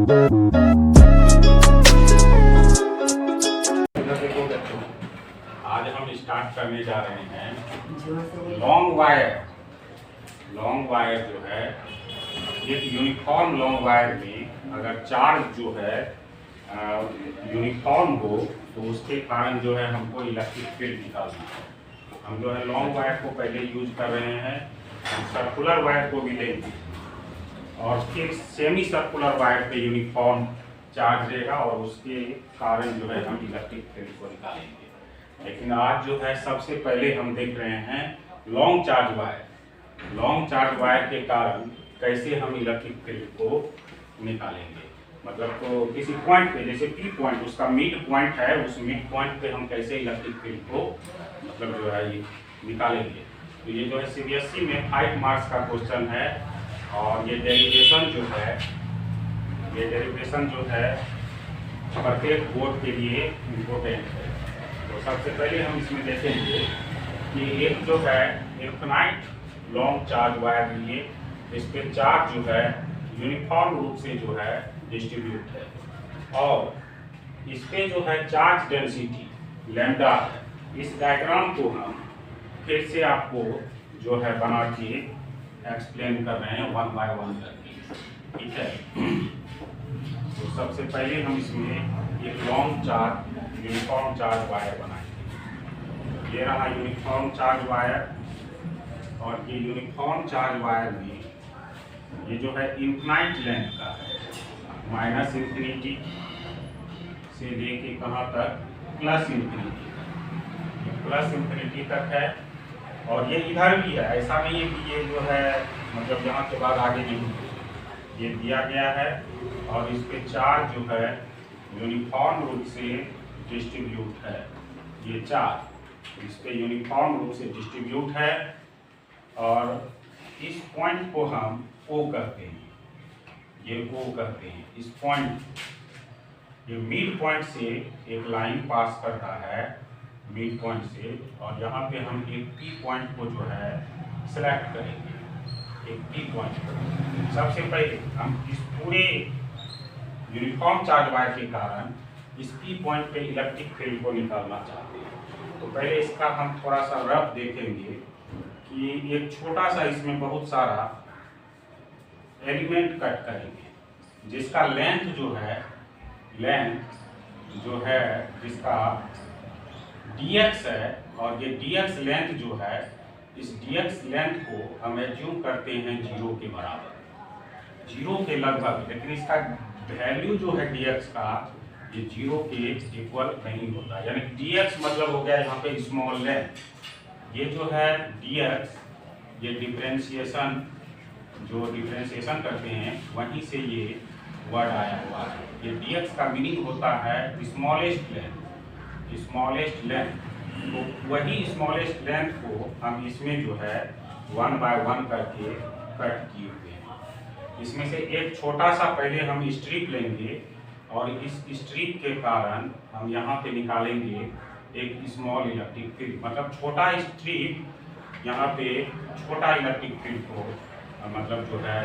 आज हम स्टार्ट करने जा रहे हैं लॉन्ग वायर। लॉन्ग वायर जो है, एक यूनिफॉर्म लॉन्ग वायर में अगर चार्ज जो है यूनिफॉर्म हो तो उसके कारण जो है हमको इलेक्ट्रिक फील्ड निकालना है। हम जो है लॉन्ग वायर को पहले यूज कर रहे हैं, हम सर्कुलर वायर को भी लेंगे और फिर सेमी सर्कुलर वायर पे यूनिफॉर्म चार्ज रहेगा और उसके कारण जो है हम इलेक्ट्रिक फील्ड को निकालेंगे। लेकिन आज जो है सबसे पहले हम देख रहे हैं long charge wire. Long charge wire के कारण कैसे हम इलेक्ट्रिक फील्ड को निकालेंगे, मतलब तो किसी पॉइंट पे, जैसे पी पॉइंट उसका मिड पॉइंट है, उस मिड पॉइंट पे हम कैसे इलेक्ट्रिक फील्ड को मतलब जो है ये निकालेंगे। तो ये जो है सीबीएसई में 5 मार्क्स का क्वेश्चन है और ये डेरिवेशन जो है प्रत्येक बोर्ड के लिए इम्पोर्टेंट है। तो सबसे पहले हम इसमें देखेंगे कि एक जो है इनफिनाइट लॉन्ग चार्ज वायर लिए, इस पे चार्ज जो है यूनिफॉर्म रूप से जो है डिस्ट्रीब्यूट है और इस पे जो है चार्ज डेंसिटी लैम्डा है। इस डायग्राम को हम फिर से आपको जो है बना के एक्सप्लेन कर रहे हैं 1 बाय 1 करके, ठीक है। तो सबसे पहले हम इसमें एक long charge uniform charge wire बनाएंगे। ये रहा यूनिफॉर्म चार्ज वायर और ये यूनिफॉर्म चार्ज वायर में ये जो है इनफिनाइट लेंथ का है, माइनस इन्फिनिटी से लेके कहाँ तक, प्लस इन्फिनिटी, प्लस इन्फिनिटी तक है। और ये इधर भी है, ऐसा नहीं है कि ये जो है मतलब यहाँ के बाद आगे नहीं, ये दिया गया है और इस पे चार्ज जो है यूनिफॉर्म रूप से डिस्ट्रीब्यूट है। ये चार्ज इस पे यूनिफॉर्म रूप से डिस्ट्रीब्यूट है और इस पॉइंट को हम O कहते हैं, ये O कहते हैं। इस पॉइंट, ये मिड पॉइंट से एक लाइन पास करता है मिड पॉइंट से, और यहाँ पे हम एक P पॉइंट को जो है सेलेक्ट करेंगे, एक P पॉइंट। सबसे पहले हम इस पूरे यूनिफॉर्म चार्ज वायर के कारण इस P पॉइंट पे इलेक्ट्रिक फील्ड को निकालना चाहते हैं। तो पहले इसका हम थोड़ा सा रफ देखेंगे कि एक छोटा सा इसमें बहुत सारा एलिमेंट कट करेंगे जिसका लेंथ जो है जिसका dx है, और ये dx लेंथ जो है, इस dx लेंथ को हम एज्यूम करते हैं 0 के बराबर, 0 के लगभग। लेकिन इसका वैल्यू जो है dx का, ये 0 के इक्वल नहीं होता, यानी dx मतलब हो गया यहाँ पे स्मॉल लेंथ। ये जो है dx, ये डिफरेंशिएशन करते हैं, वहीं से ये वर्ड आया हुआ है। ये dx का मीनिंग होता है स्मॉलेस्ट लेंथ। तो वही स्मॉलेस्ट लेंथ को हम इसमें जो है 1 बाय 1 करके कट किए हुए हैं। इसमें से एक छोटा सा पहले हम स्ट्रिप लेंगे और इस स्ट्रिप के कारण हम यहाँ पे निकालेंगे एक स्मॉल इलेक्ट्रिक फील्ड, मतलब छोटा स्ट्रिप यहाँ पे छोटा इलेक्ट्रिक फील्ड को मतलब जो है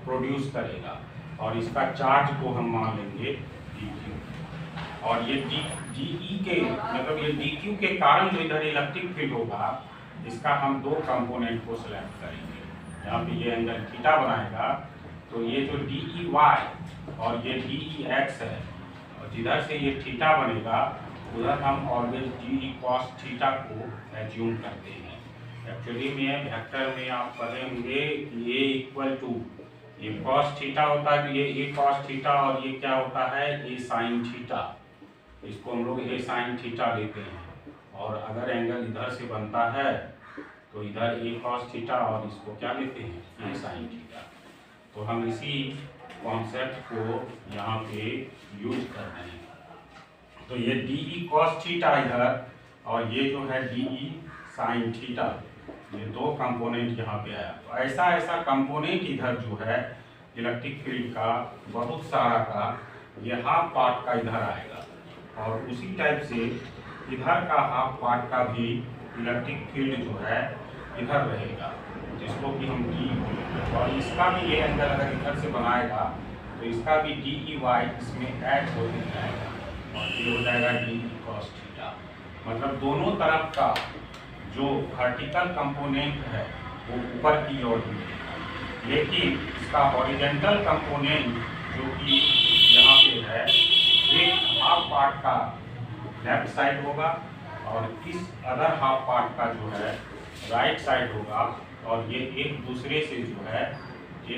प्रोड्यूस करेगा और इसका चार्ज को हम मान लेंगे dq। और ये de के मतलब ये dq के कारण जो इधर इलेक्ट्रिक फील्ड होगा, इसका हम 2 कंपोनेंट को सेलेक्ट करेंगे। यहाँ पे ये एंगल थीटा बनाएगा, तो ये जो dey और ये dex है, और जिधर से ये थीटा बनेगा उधर हम ऑलवेज de cos थीटा को एज्यूम करते हैं। एक्चुअली में वेक्टर में आप पढ़ेंगे कि a इक्वल टू, ये cos थीटा होता है, तो ये a cos थीटा, और ये क्या होता है a sin थीटा। इसको हम लोग a sin थीटा लेते हैं, और अगर एंगल इधर से बनता है तो इधर a cos थीटा और इसको क्या लेते हैं a sin थीटा। तो हम इसी कॉन्सेप्ट को यहाँ पे यूज कर रहे हैं। तो ये de cos थीटा इधर और ये जो है de sin थीटा, ये 2 कंपोनेंट यहाँ पे आया। तो ऐसा कंपोनेंट इधर जो है इलेक्ट्रिक फील्ड का बहुत सारा का, ये हाफ पार्ट का इधर आएगा, और उसी टाइप से इधर का हाफ पार्ट का भी इलेक्ट्रिक फील्ड जो है इधर रहेगा, जिसको कि हम D बोलेंगे। और इसका भी ये एंगल अगर इधर से बनाएगा तो इसका भी डी ई वाई इसमें ऐड होते जाएगा और ये हो जाएगा डी ई कॉस थीटा। मतलब दोनों तरफ का जो वर्टिकल कंपोनेंट है वो ऊपर की ओर मिलेगा, लेकिन इसका हॉरिजॉन्टल कंपोनेंट जो कि यहाँ पे है एक हाफ पार्ट का लेफ्ट साइड होगा और इस अदर हाफ पार्ट का जो है राइट साइड होगा, और ये एक दूसरे से ये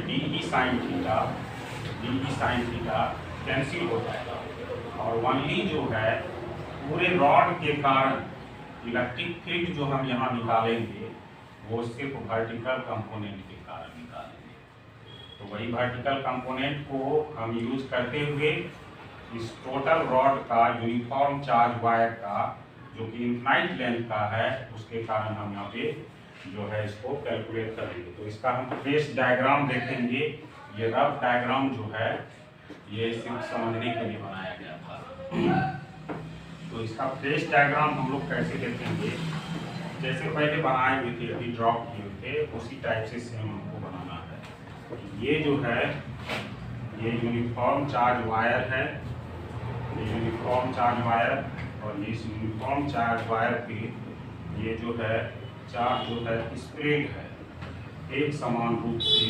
डी ई साइन थीटा कैंसिल हो जाएगा, और ओनली जो है पूरे रॉड के कारण इलेक्ट्रिक फील्ड जो हम यहाँ निकालेंगे वो सिर्फ वर्टिकल कंपोनेंट के कारण निकालेंगे। तो वही वर्टिकल कंपोनेंट को हम यूज करते हुए इस टोटल रॉड का यूनिफॉर्म चार्ज वायर का जो कि इनफाइनाइट लेंथ का है उसके कारण हम यहाँ पे जो है इसको कैलकुलेट करेंगे। तो इसका हम ट्रेस डायग्राम देखेंगे। ये रफ डायग्राम जो है ये सिर्फ समझने के लिए बनाया गया था। तो इसका ट्रेस डायग्राम हम लोग कैसे देखेंगे, जैसे पहले बनाए हुए थे अभी ड्रॉ किए थे उसी टाइप से सेम हमको बनाना है। ये जो है ये यूनिफॉर्म चार्ज वायर है, ये यूनिफॉर्म चार्ज वायर, और इस यूनिफॉर्म चार्ज वायर पे ये जो है चार्ज जो है स्प्रेड है, एक समान रूप से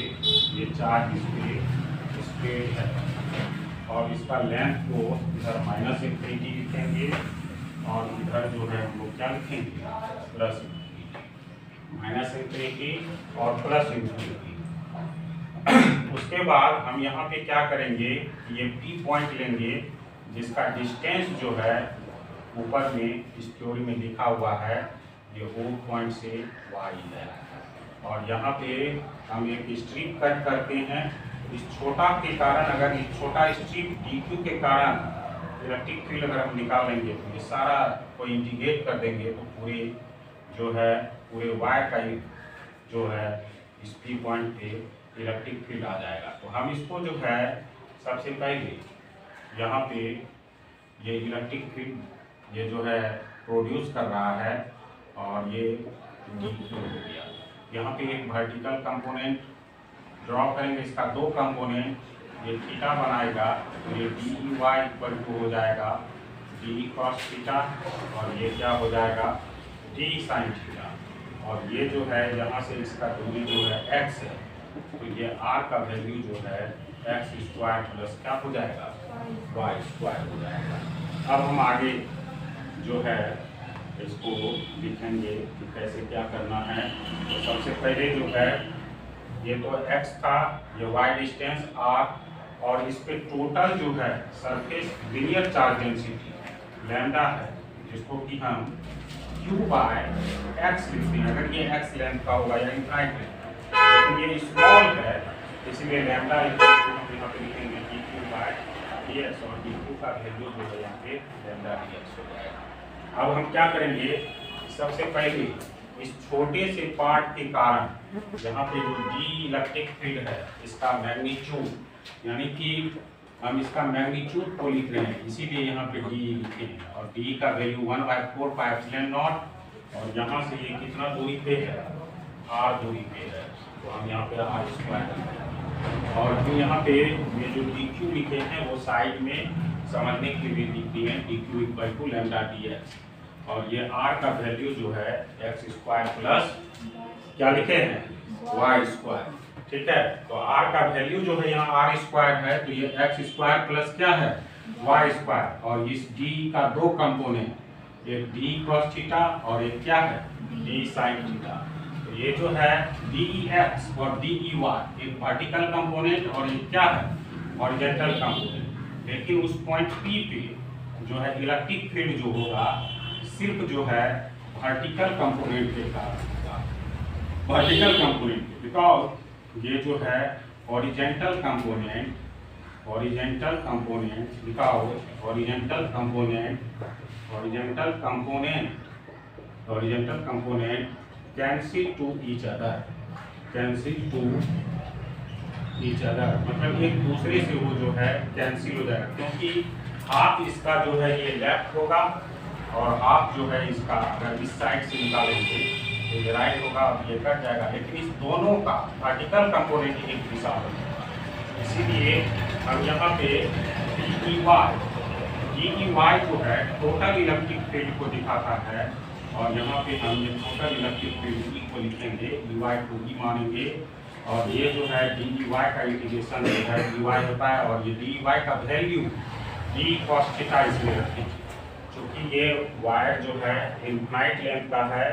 ये चार्ज स्प्रेड है, और इसका लेंथ को इधर माइनस इंफिनिटी लिखेंगे और इधर जो है हम लोग क्या लिखेंगे प्लस इंफिनिटी, माइनस इंफिनिटी और प्लस इंफिनिटी। उसके बाद हम यहाँ पे क्या करेंगे, ये पी पॉइंट लेंगे जिसका डिस्टेंस जो है ऊपर में इस थ्योरी में लिखा हुआ है ये O पॉइंट से Y है, और यहाँ पे हम एक स्ट्रिप कट करते हैं। इस छोटा के कारण, अगर इस छोटा स्ट्रिप DQ के कारण इलेक्ट्रिक फील्ड अगर हम निकाल लेंगे तो ये सारा को इंटीग्रेट कर देंगे तो पूरे जो है पूरे वायर का जो है इस P पॉइंट पे इलेक्ट्रिक फील्ड आ जाएगा। तो हम इसको जो है सबसे पहले यहाँ पे ये इलेक्ट्रिक फील्ड ये जो है प्रोड्यूस कर रहा है और ये DQ हो गया। यहाँ पे एक वर्टिकल कंपोनेंट ड्रॉ करेंगे, इसका दो कंपोनेंट, ये थीटा बनाएगा तो ये D E Y equal to हो जाएगा डी कॉस थीटा, और ये क्या हो जाएगा डी साइन थीटा, और ये जो है यहाँ से इसका दूरी जो है x है तो ये r का वैल्यू जो है x स्क्वायर प्लस क्या हो जाएगा y स्क्वायर हो जाएगा। अब हम आगे जो है इसको लिखेंगे कि कैसे क्या करना है। तो सबसे पहले जो है ये तो x था, ये y डिस्टेंस r, और इस पे टोटल जो है surface linear charge density lambda है जिसको कि हम q बाय x लिखते हैं। अगर ये x लेंथ का होगा या इनफाइनाइट लेंथ, लेकिन ये स्मॉल है इसलिए लैम्डा इक्वल टू हम यहाँ पे लिखेंगे dq बाय dx, और dq का वैल्यू जो है यहाँ पे लैम्डा dx हो जाएगा। अब हम क्या करेंगे, सबसे पहले इस छोटे से पार्ट के कारण यहाँ पे जो डी इलेक्ट्रिक फील्ड है इसका मैग्नीट्यूड, यानी कि हम इसका मैग्नीट्यूड को लिख रहे हैं इसीलिए यहाँ पे डी लिखे हैं, और डी का वैल्यू 1/4πε0, और यहाँ से ये कितना दूरी पे है r दूरी पे है तो हम यहाँ पे r स्क्वायर, और फिर यहाँ पे ये जो dq लिखे हैं वो साइड में समझने के लिए लिख दिए हैं dq equal to lambda dx, और ये r का वैल्यू जो है x स्क्वायर प्लस क्या लिखे हैं y स्क्वायर। ठीक है, तो r का वैल्यू जो है यहाँ r स्क्वायर है तो ये x स्क्वायर प्लस क्या है y स्क्वायर, और इस d का दो कंपोनेंट, एक d cos थीटा और एक क्या है d sin थीटा। तो ये जो है dx और dy एक वर्टिकल कंपोनेंट और एक क्या है हॉरिजॉन्टल कंपोनेंट, लेकिन उस पॉइंट P पे जो है इलेक्ट्रिक फील्ड जो होगा सिर्फ जो है वर्टिकल कंपोनेंट के कारण होगा, वर्टिकल कंपोनेंट, बिकॉज ये जो है हॉरिजॉन्टल कंपोनेंट दिखाओ, horizontal component cancel two each other, मतलब एक दूसरे से वो जो है कैंसिल हो जाएगा, क्योंकि हाफ इसका जो है ये लेफ्ट होगा और हाफ जो है इसका अगर इस साइड से निकालेंगे तो ये राइट होगा और ये कट जाएगा, लेकिन इस दोनों का वर्टिकल कंपोनेंट एक दिशा में होगा इसीलिए हम यहाँ पे डी वाई जो है टोटल इलेक्ट्रिक फील्ड को दिखाता है, और यहाँ पे हम ये टोटल इलेक्ट्रिक फील्ड ई को लिखेंगे, डी वाई को ई मानेंगे, और ये जो है डी वाई का इंटीग्रेशन जो है डी वाई होता है, और ये डी वाई का वैल्यू डी कॉस थीटा इसमें रखेंगे। क्योंकि ये वायर जो है इनफाइनाइट लेंथ का है,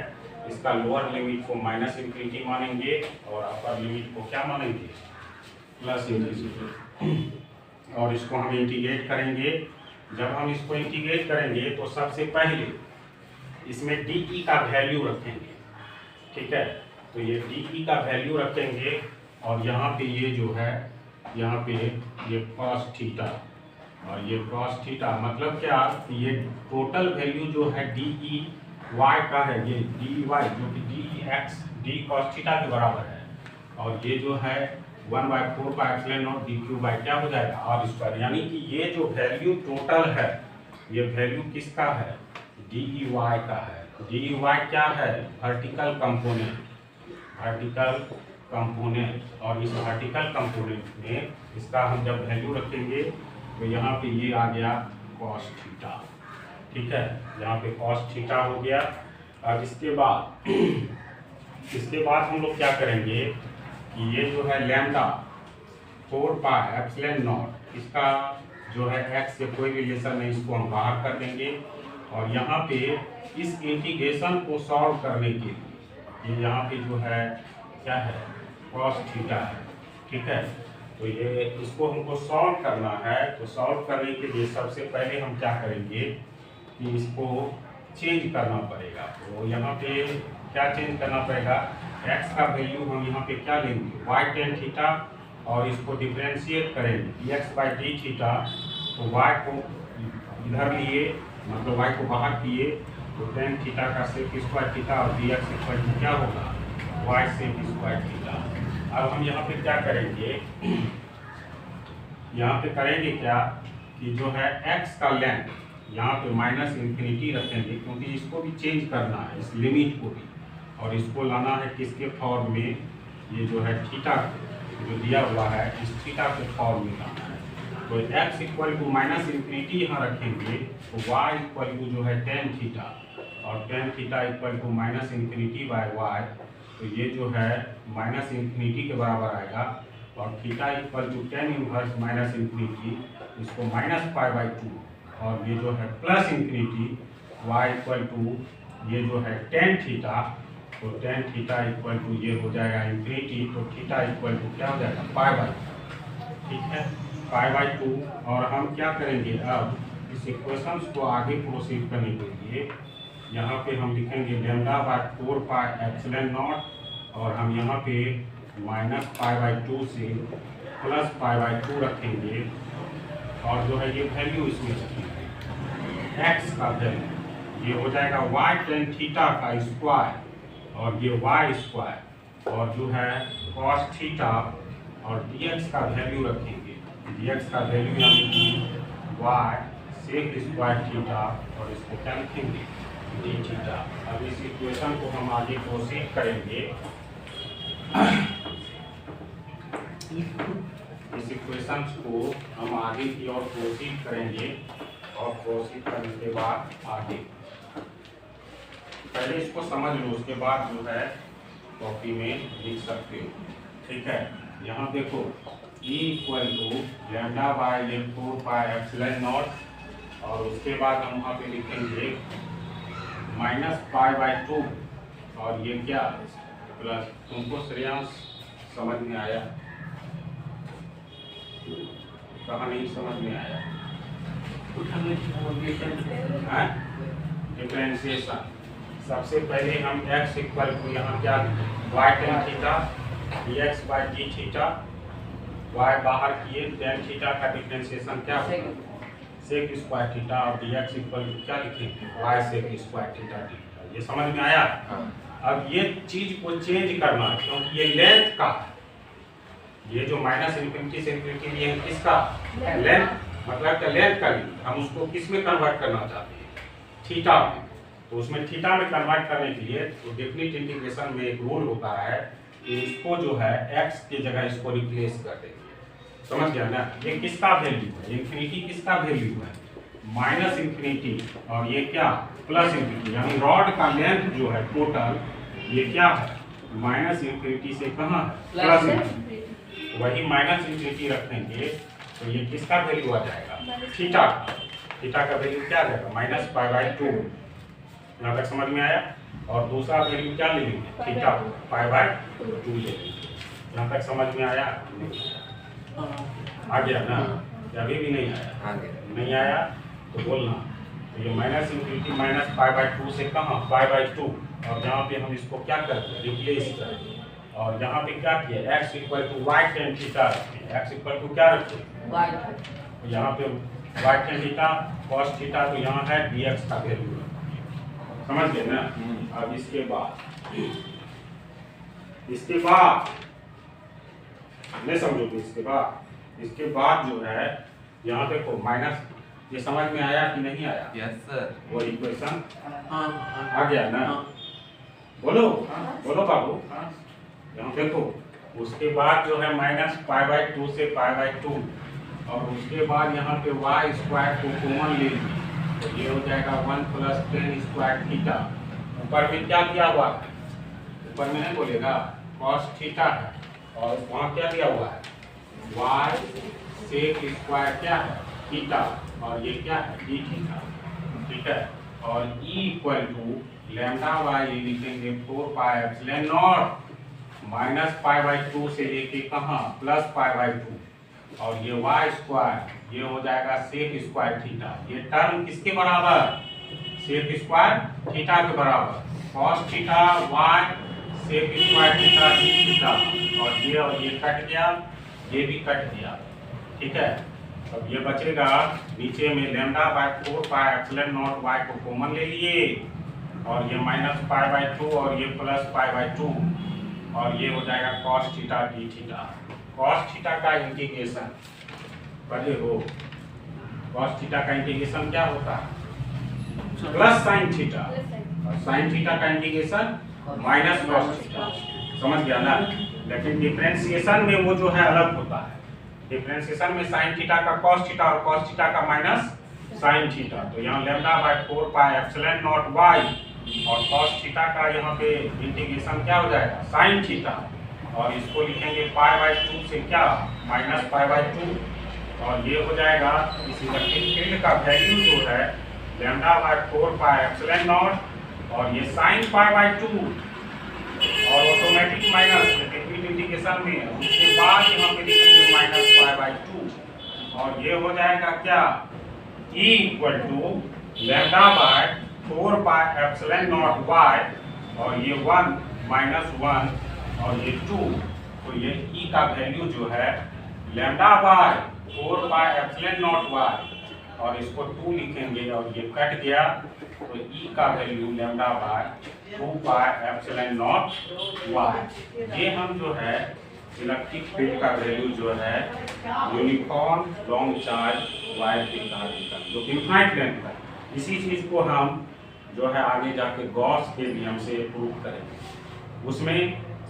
इसका लोअर लिमिट को माइनस इन्फिनिटी मानेंगे और अपर लिमिट को क्या मानेंगे, प्लस इन्फिनिटी, और इसको हम इंटीग्रेट करेंगे। जब हम इसको इंटीग्रेट करेंगे तो सबसे पहले इसमें डी का वैल्यू रखेंगे, ठीक है। तो ये डी का वैल्यू रखेंगे, और यहाँ पे ये जो है यहाँ पे ये कॉस थीटा, और ये कॉस थीटा मतलब क्या, ये टोटल वैल्यू जो है डी वाई का है, ये डी वाई जो कि D x D cos theta के बराबर है, और ये जो है 1/4 डी क्यू बाई क्या हो जाएगा आर स्क्वायर। यानी कि ये जो वैल्यू टोटल है, ये वैल्यू किसका है, डी वाई का है। डी वाई क्या है, वर्टिकल कंपोनेंट, वर्टिकल कंपोनेंट, और इस वर्टिकल कंपोनेंट में इसका हम जब वैल्यू रखेंगे तो यहाँ पे ये आ गया कॉस थीटा, ठीक है, यहाँ पे कॉस थीटा हो गया। और इसके बाद हम लोग क्या करेंगे कि ये जो है लैम्डा 4 पाई एप्सिलॉन नॉट, इसका जो है एक्स से कोई रिलेशन नहीं, इसको हम बाहर कर देंगे। और यहाँ पे इस इंटीग्रेशन को सॉल्व करने के लिए ये यहाँ पे जो है क्या है, कॉस थीटा है, ठीक है। तो ये इसको हमको सॉल्व करना है, तो सॉल्व करने के लिए सबसे पहले हम क्या करेंगे कि इसको चेंज करना पड़ेगा। तो यहाँ पे क्या चेंज करना पड़ेगा, x का वैल्यू हम यहाँ पे क्या लेंगे, y tan थीटा, और इसको डिफरेंशिएट करेंगे dx बाई डी थीटा। तो y को इधर लिए, मतलब y को बाहर किए, तो tan थीटा का सेक स्क्वायर थीटा, और dx इक्वल टू क्या होगा, y सेक स्क्वायर थीटा। अब हम यहाँ पे क्या करेंगे, यहाँ पे करेंगे क्या कि जो है x का लेंथ यहाँ पे माइनस इन्फिनिटी रखेंगे, क्योंकि इसको भी चेंज करना है, इस लिमिट को भी, और इसको लाना है किसके फॉर्म में, ये जो है थीटा जो दिया हुआ है इस थीटा के फॉर्म में लाना है। तो x equal to minus infinity यहाँ रखेंगे, तो y इक्वल टू जो है tan थीटा, और tan theta equal to minus infinity by y, तो ये जो है माइनस इन्फिनिटी के बराबर आएगा, और theta equal to tan inverse minus infinity, इसको माइनस पाई बाई 2, और ये जो है plus infinity, y equal to ये जो है tan थीटा, तो tan थीटा इक्वल टू ये हो जाएगा इन्फिनिटी, तो थीटा इक्वल टू क्या हो जाएगा पाई बाई, ठीक है, पाई बाई 2। और हम क्या करेंगे, अब इस इक्वेशंस को आगे प्रोसीड करने के लिए यहाँ पे हम लिखेंगे lambda by 4 pi epsilon naught, और हम यहाँ पे माइनस पाई बाई 2 से प्लस पाई बाई 2 रखेंगे, और जो है ये वैल्यू इसमें रखेंगे x का वैल्यू, ये हो जाएगा y tan थीटा का स्क्वायर, और ये y स्क्वायर, और जो है cos थीटा, और dx का वैल्यू रखेंगे, dx का वैल्यू यानी कि y सेक स्क्वायर थीटा, और इसको क्या लिखेंगे d थीटा। अब इस इक्वेशन को हम आगे प्रोसीड करेंगे, इस इक्वेशन को हम आगे की ओर प्रोसीड करेंगे, और प्रोसीड करने के बाद आगे पहले इसको समझ लो, उसके बाद जो है कॉपी में लिख सकते हो, ठीक है। यहाँ देखो E equal to lambda by 4 pi epsilon naught, और उसके बाद हम वहाँ पे लिखेंगे माइनस पाई बाई 2, और ये क्या प्लस, तुमको श्रेयांश समझ में आया, कहाँ नहीं समझ में आया, डिफरेंशिएशन। सबसे पहले हम x इक्वल टू यहाँ क्या y tan theta dx by D theta, y बाहर किए, tan थीटा का डिफरेंशिएशन क्या होगा सेक स्क्वायर थीटा, और dx इक्वल टू क्या लिखेंगे y sec square theta theta. ये समझ में आया। अब ये चीज को चेंज करना है, क्योंकि ये लेंथ का, ये जो माइनस इन्फिनिटी से इन्फिनिटी ये किसका लेंथ, मतलब क्या लेंथ का लिमिट, हम उसको किस में कन्वर्ट करना चाहते हैं, थीटा में। तो उसमें थीटा में कन्वर्ट करने के लिए तो डेफिनिट इंटीग्रेशन में एक रूल होता है कि इसको जो है x की जगह इसको रिप्लेस कर देंगे, समझ गया ना? ये किसका वैल्यू है? इन्फिनिटी किसका वैल्यू है? माइनस इन्फिनिटी, और ये क्या? Plus infinity. यानी रॉड का लेंथ जो है टोटल, ये क्या है? माइनस इन्फिनिटी से कहाँ है? Plus infinity. वही माइनस इन्फिनिटी रखेंगे तो ये किसका वैल्यू आ जाएगा? थीटा। थीटा का वैल्यू क्या आ जाएगा? Minus pi by 2। यहाँ तक समझ में आया? और दूसरा वैल्यू क्या ले लेंगे? थीटा पाई बाई 2 ले लेंगे। यहाँ तक समझ में आया? आ गया ना? या अभी भी नहीं आया? नहीं आया तो बोलना। तो ये minus infinity minus pi by 2 से कहाँ? पाई बाई 2। और यहाँ पे हम इसको क्या करते हैं? रिप्लेस करेंगे। और यहाँ पे क्या किया? x equal to Y tan theta रखें। x इक्वल टू क्या रखें? तो यहाँ पे Y tan theta cos theta, तो यहाँ है dx का वैल्यू। समझ गए ना? अब इसके बाद नहीं समझोगे? इसके बाद जो है यहाँ पे को माइनस, ये समझ में आया कि नहीं आया? Yes sir. वो इक्वेशन आ गया ना? बोलो बाबू। यहाँ देखो, उसके बाद जो है माइनस पाई बाई 2 से पाई बाई 2, और उसके बाद यहाँ पे वाई स्क्वायर को कॉमन ले लीजिए, तो ये हो जाएगा 1 प्लस टेन स्क्वायर थीटा। ऊपर में क्या दिया हुआ है? ऊपर में नहीं बोलेगा? कॉस थीटा है, और वहाँ क्या दिया हुआ है? वाई सेक स्क्वायर क्या है? थीटा, और ये क्या है? D theta. ठीक है। और E equal to lambda Y लिखेंगे 4 pi epsilon naught minus pi by 2 से लेके कहाँ? प्लस पाई बाई 2, और ये वाई स्क्वायर ये हो जाएगा सेक स्क्वायर थीटा। ये टर्म किसके बराबर? सेक स्क्वायर थीटा के बराबर। Cos theta Y sec square theta D theta, और ये कट गया, ये भी कट गया। ठीक है। अब ये बचेगा नीचे में lambda by 4 pi epsilon naught Y को कॉमन ले लिए, और ये माइनस पाई बाई 2 और ये प्लस पाई बाई 2, और ये हो जाएगा cos theta D theta. Cos theta का इंटीग्रेशन पढ़े हो? कॉस थीटा का इंटीग्रेशन क्या होता है? प्लस साइन थीटा, और साइन थीटा का इंटीग्रेशन माइनस कॉस थीटा। समझ गया ना? लेकिन डिफरेंशिएशन में वो जो है अलग होता है। डिफरेंशिएशन में साइन थीटा का कॉस थीटा और कॉस थीटा का माइनस साइन थीटा। तो यहाँ lambda by 4 pi epsilon naught Y, और कॉस थीटा का यहाँ पे इंटीग्रेशन क्या हो जाएगा? साइन थीटा, और इसको लिखेंगे पाई बाई 2 से क्या? माइनस पाई बाई 2, और ये हो जाएगा इस इलेक्ट्रिक फील्ड का वैल्यू जो है lambda by 4 pi epsilon naught, और ये साइन पाई बाई 2, और ऑटोमेटिक माइनस इंटीग्रेशन में उसके बाद यहाँ पे लिखेंगे माइनस पाई बाई 2, और ये हो जाएगा क्या? E equal to lambda by 4 pi epsilon naught Y, और ये 1 माइनस 1 और ये 2, तो ये E का वैल्यू जो है lambda by 4 pi epsilon naught Y, और इसको 2 लिखेंगे, और ये कट गया, तो E का value lambda by 2 pi epsilon naught Y. ये हम जो है इलेक्ट्रिक फील्ड का वैल्यू जो है यूनिफॉर्म लॉन्ग चार्ज वायर के जो इनफाइनाइट लेंथ है, इसी चीज को हम जो है आगे जाके गॉस के नियम से प्रूव करेंगे। उसमें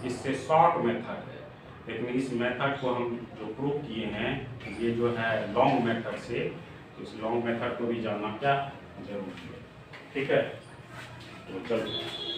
इससे शॉर्ट मेथड है, लेकिन इस मेथड को हम जो प्रूव किए हैं ये जो है लॉन्ग मेथड से, इस लॉन्ग मेथड को भी जानना क्या जरूरी है। ठीक है, तो चलो।